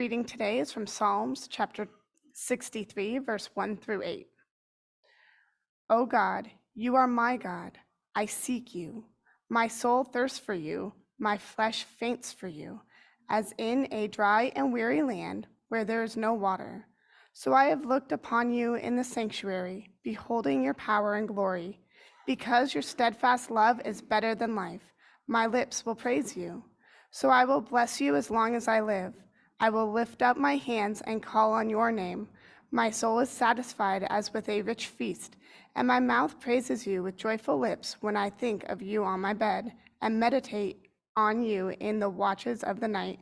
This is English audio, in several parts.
Reading today is from Psalms chapter 63, verse 1 through 8. O God, you are my God. I seek you. My soul thirsts for you. My flesh faints for you, as in a dry and weary land where there is no water. So I have looked upon you in the sanctuary, beholding your power and glory. Because your steadfast love is better than life, my lips will praise you. So I will bless you as long as I live. I will lift up my hands and call on your name. My soul is satisfied as with a rich feast, and my mouth praises you with joyful lips when I think of you on my bed and meditate on you in the watches of the night.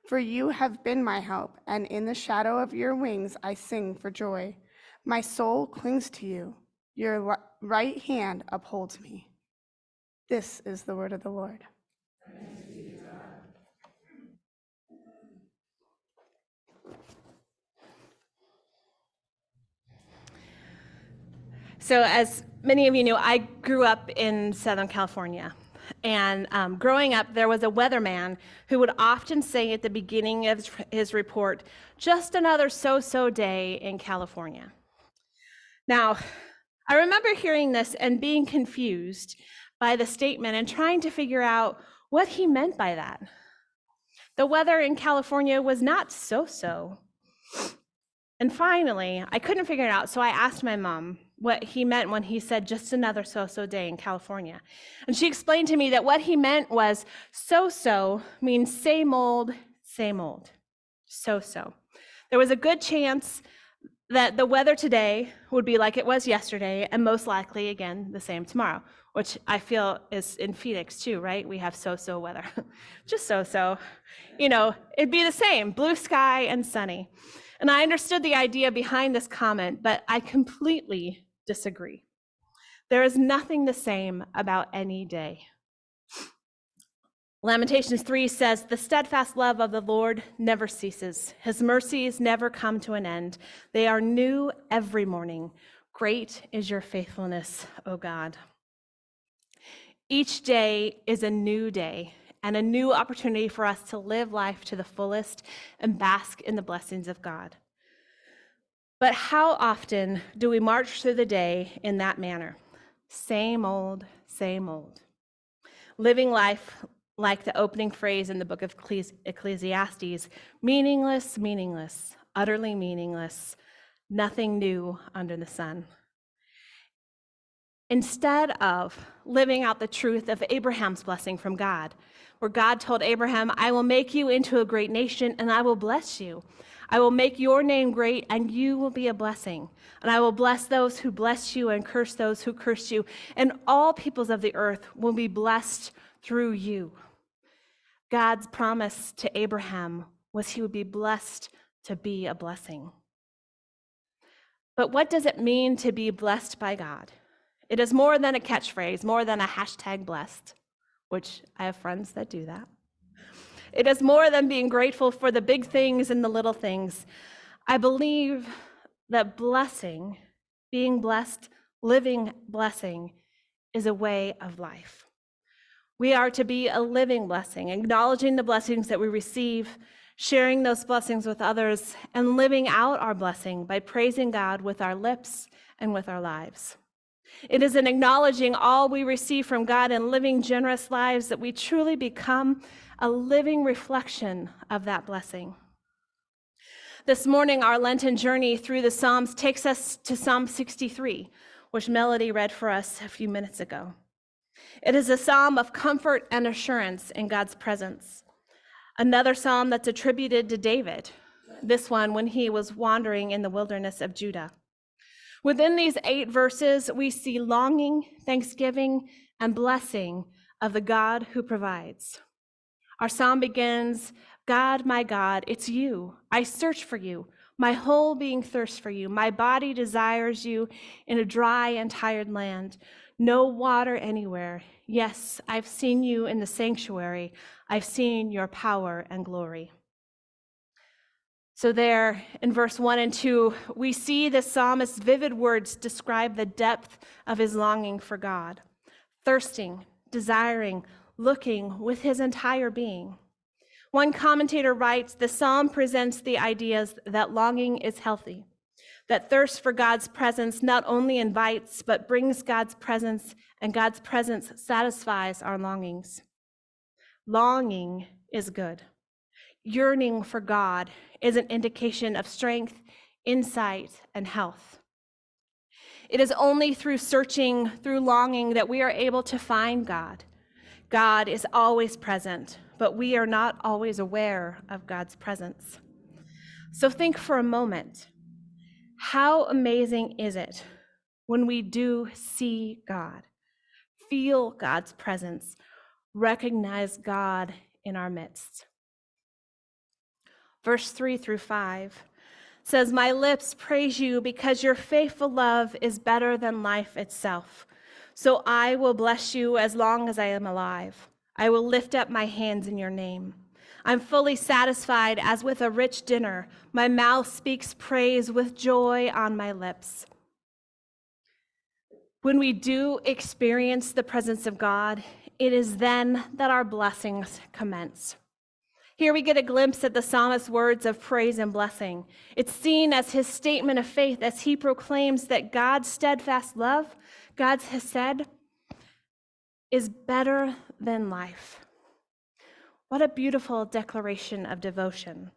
For you have been my help, and in the shadow of your wings I sing for joy. My soul clings to you. Your right hand upholds me. This is the word of the Lord. So as many of you know, I grew up in Southern California. And growing up, there was a weatherman who would often say at the beginning of his report, just another so-so day in California. Now, I remember hearing this and being confused by the statement and trying to figure out what he meant by that. The weather in California was not so-so. And finally, I couldn't figure it out, so I asked my mom what he meant when he said just another so-so day in California. And she explained to me that what he meant was so-so means same old, so-so. There was a good chance that the weather today would be like it was yesterday, and most likely, again, the same tomorrow, which I feel is in Phoenix too, right? We have so-so weather, just so-so. You know, it'd be the same, blue sky and sunny. And I understood the idea behind this comment, but I completely disagree. There is nothing the same about any day. Lamentations 3 says, "The steadfast love of the Lord never ceases. His mercies never come to an end. They are new every morning. Great is your faithfulness, O God." Each day is a new day and a new opportunity for us to live life to the fullest and bask in the blessings of God. But how often do we march through the day in that manner? Same old, living life like the opening phrase in the book of Ecclesiastes, meaningless, utterly meaningless, nothing new under the sun. Instead of living out the truth of Abraham's blessing from God, where God told Abraham, "I will make you into a great nation and I will bless you. I will make your name great and you will be a blessing. And I will bless those who bless you and curse those who curse you. And all peoples of the earth will be blessed through you." God's promise to Abraham was he would be blessed to be a blessing. But what does it mean to be blessed by God? It is more than a catchphrase, more than a hashtag blessed, which I have friends that do that. It is more than being grateful for the big things and the little things. I believe that blessing, being blessed, living blessing, is a way of life. We are to be a living blessing, acknowledging the blessings that we receive, sharing those blessings with others, and living out our blessing by praising God with our lips and with our lives. It is in acknowledging all we receive from God and living generous lives that we truly become a living reflection of that blessing. This morning, our Lenten journey through the Psalms takes us to Psalm 63, which Melody read for us a few minutes ago. It is a psalm of comfort and assurance in God's presence. Another psalm that's attributed to David, this one when he was wandering in the wilderness of Judah. Within these 8 verses, we see longing, thanksgiving, and blessing of the God who provides. Our psalm begins, "God, my God, it's you. I search for you. My whole being thirsts for you. My body desires you in a dry and tired land. No water anywhere. Yes, I've seen you in the sanctuary. I've seen your power and glory." So there in verse 1 and 2, we see the psalmist's vivid words describe the depth of his longing for God, thirsting, desiring, looking with his entire being. One commentator writes, the psalm presents the ideas that longing is healthy, that thirst for God's presence not only invites, but brings God's presence, and God's presence satisfies our longings. Longing is good. Yearning for God is an indication of strength, insight, and health. It is only through searching, through longing, that we are able to find God. God is always present, but we are not always aware of God's presence. So think for a moment, how amazing is it when we do see God, feel God's presence, recognize God in our midst? Verse 3-5 says, my lips praise you because your faithful love is better than life itself. So I will bless you as long as I am alive. I will lift up my hands in your name. I'm fully satisfied as with a rich dinner. My mouth speaks praise with joy on my lips. When we do experience the presence of God, it is then that our blessings commence. Here we get a glimpse at the psalmist's words of praise and blessing. It's seen as his statement of faith as he proclaims that God's steadfast love, God's hesed, is better than life. What a beautiful declaration of devotion,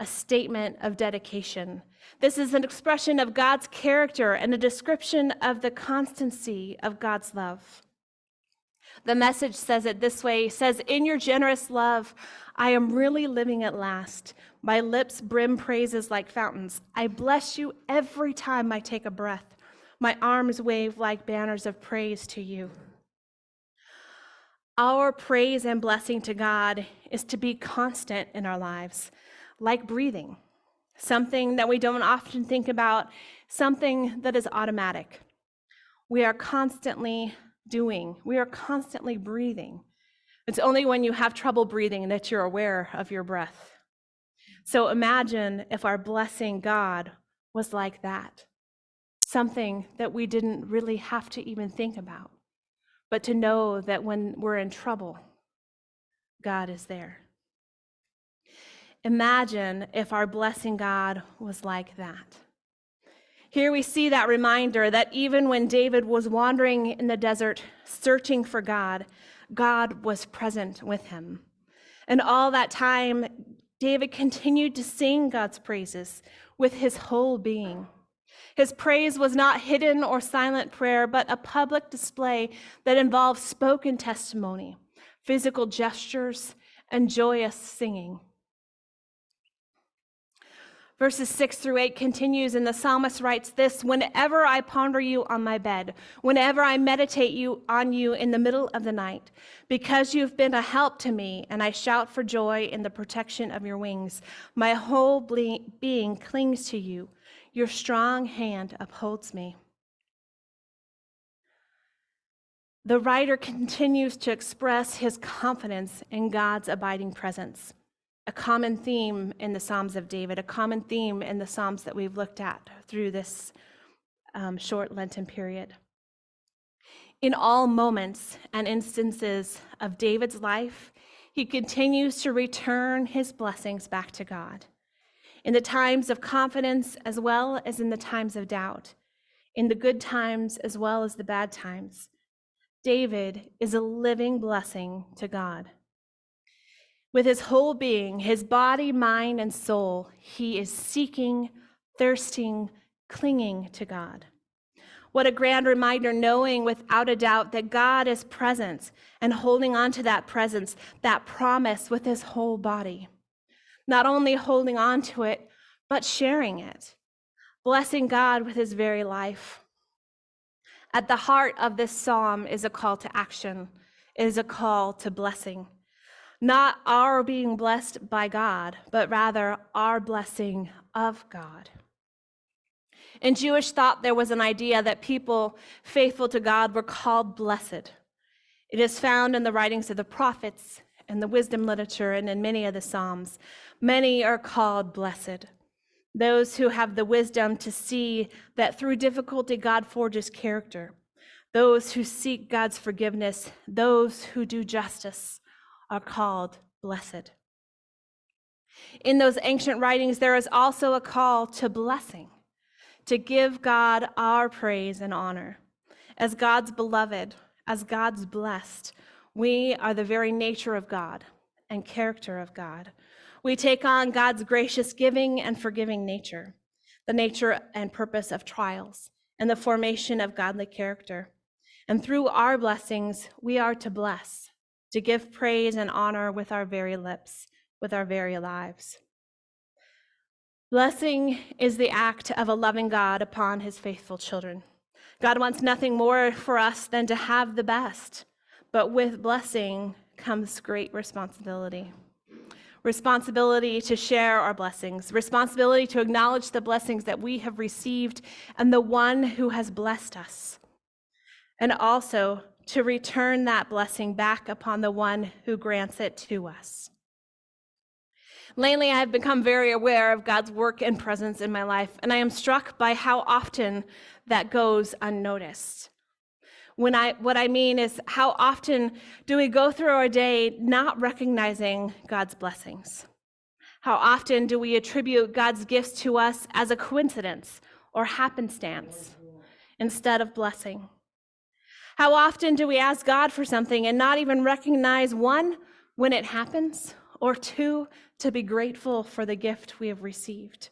a statement of dedication. This is an expression of God's character and a description of the constancy of God's love. The Message says it this way, it says, in your generous love, I am really living at last. My lips brim praises like fountains. I bless you every time I take a breath. My arms wave like banners of praise to you. Our praise and blessing to God is to be constant in our lives, like breathing, something that we don't often think about, something that is automatic. We are constantly doing, we are constantly breathing. It's only when you have trouble breathing that you're aware of your breath. So imagine if our blessing God was like that, something that we didn't really have to even think about, but to know that when we're in trouble, God is there. Imagine if our blessing God was like that. Here we see that reminder that even when David was wandering in the desert, searching for God, God was present with him. And all that time, David continued to sing God's praises with his whole being. His praise was not hidden or silent prayer, but a public display that involved spoken testimony, physical gestures, and joyous singing. Verses 6-8 continues, and the psalmist writes this, whenever I ponder you on my bed, whenever I meditate on you in the middle of the night, because you've been a help to me, and I shout for joy in the protection of your wings, my whole being clings to you. Your strong hand upholds me. The writer continues to express his confidence in God's abiding presence. A common theme in the Psalms of David, a common theme in the Psalms that we've looked at through this short Lenten period. In all moments and instances of David's life, he continues to return his blessings back to God. In the times of confidence as well as in the times of doubt, in the good times as well as the bad times, David is a living blessing to God. With his whole being, his body, mind, and soul, he is seeking, thirsting, clinging to God. What a grand reminder, knowing without a doubt that God is present and holding on to that presence, that promise with his whole body. Not only holding on to it, but sharing it, blessing God with his very life. At the heart of this psalm is a call to action, is a call to blessing. Not our being blessed by God, but rather our blessing of God. In Jewish thought, there was an idea that people faithful to God were called blessed. It is found in the writings of the prophets and the wisdom literature and in many of the Psalms. Many are called blessed. Those who have the wisdom to see that through difficulty God forges character. Those who seek God's forgiveness, those who do justice, are called blessed. In those ancient writings, there is also a call to blessing, to give God our praise and honor. As God's beloved, as God's blessed, we are the very nature of God and character of God. We take on God's gracious giving and forgiving nature, the nature and purpose of trials, and the formation of godly character. And through our blessings, we are to bless, to give praise and honor with our very lips, with our very lives. Blessing is the act of a loving God upon his faithful children. God wants nothing more for us than to have the best, but with blessing comes great responsibility. Responsibility to share our blessings, responsibility to acknowledge the blessings that we have received and the one who has blessed us, and also to return that blessing back upon the one who grants it to us. Lately, I have become very aware of God's work and presence in my life, and I am struck by how often that goes unnoticed. What I mean is, how often do we go through our day not recognizing God's blessings? How often do we attribute God's gifts to us as a coincidence or happenstance instead of blessing? How often do we ask God for something and not even recognize, one, when it happens, or two, to be grateful for the gift we have received?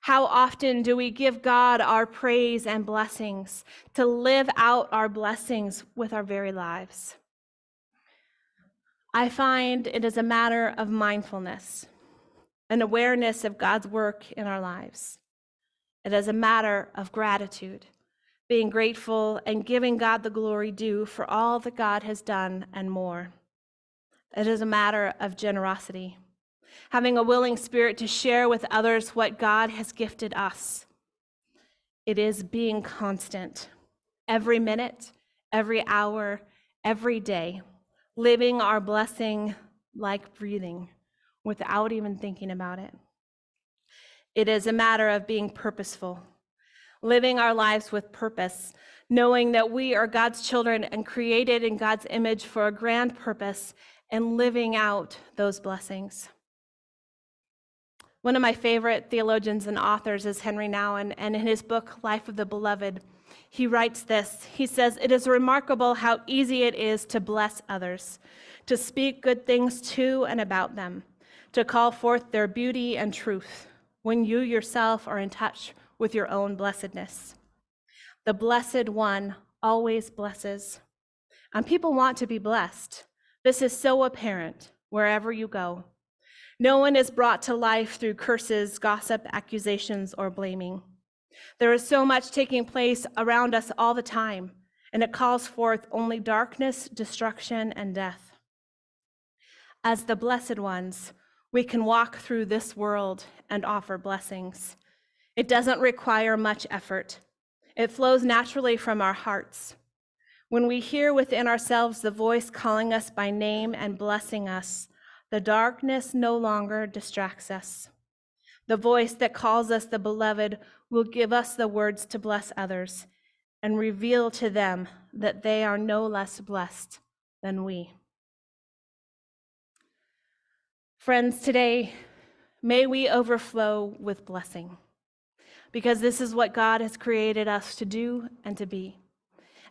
How often do we give God our praise and blessings, to live out our blessings with our very lives? I find it is a matter of mindfulness, an awareness of God's work in our lives. It is a matter of gratitude, being grateful and giving God the glory due for all that God has done and more. It is a matter of generosity, having a willing spirit to share with others what God has gifted us. It is being constant, every minute, every hour, every day, living our blessing like breathing without even thinking about it. It is a matter of being purposeful, living our lives with purpose, knowing that we are God's children and created in God's image for a grand purpose, and living out those blessings. One of my favorite theologians and authors is Henry Nouwen, and in his book, Life of the Beloved, he writes this. He says, "It is remarkable how easy it is to bless others, to speak good things to and about them, to call forth their beauty and truth, when you yourself are in touch with your own blessedness. The Blessed One always blesses, and people want to be blessed. This is so apparent wherever you go. No one is brought to life through curses, gossip, accusations, or blaming. There is so much taking place around us all the time, and it calls forth only darkness, destruction, and death. As the blessed ones, we can walk through this world and offer blessings. It doesn't require much effort. It flows naturally from our hearts. When we hear within ourselves the voice calling us by name and blessing us, the darkness no longer distracts us. The voice that calls us the beloved will give us the words to bless others and reveal to them that they are no less blessed than we." Friends, today, may we overflow with blessing, because this is what God has created us to do and to be.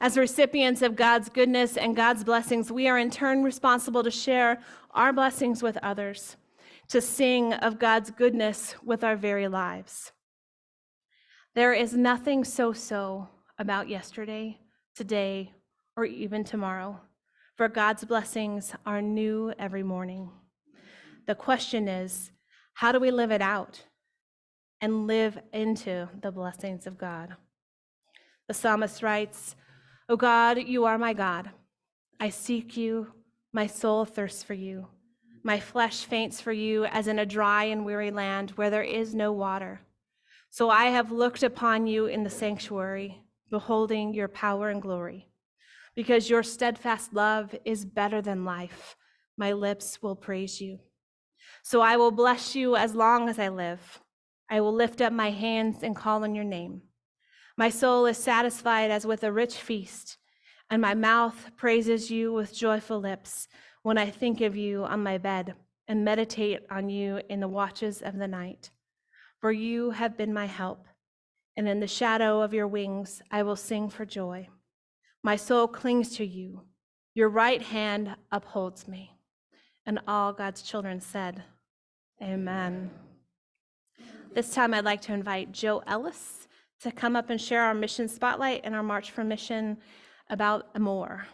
As recipients of God's goodness and God's blessings, we are in turn responsible to share our blessings with others, to sing of God's goodness with our very lives. There is nothing so about yesterday, today, or even tomorrow, for God's blessings are new every morning. The question is, how do we live it out and live into the blessings of God? The psalmist writes, "O God, you are my God. I seek you. My soul thirsts for you. My flesh faints for you as in a dry and weary land where there is no water. So I have looked upon you in the sanctuary, beholding your power and glory. Because your steadfast love is better than life, my lips will praise you. So I will bless you as long as I live. I will lift up my hands and call on your name. My soul is satisfied as with a rich feast, and my mouth praises you with joyful lips when I think of you on my bed and meditate on you in the watches of the night. For you have been my help, and in the shadow of your wings I will sing for joy. My soul clings to you. Your right hand upholds me. And all God's children said, Amen. This time I'd like to invite Joe Ellis to come up and share our mission spotlight and our March for Mission about more.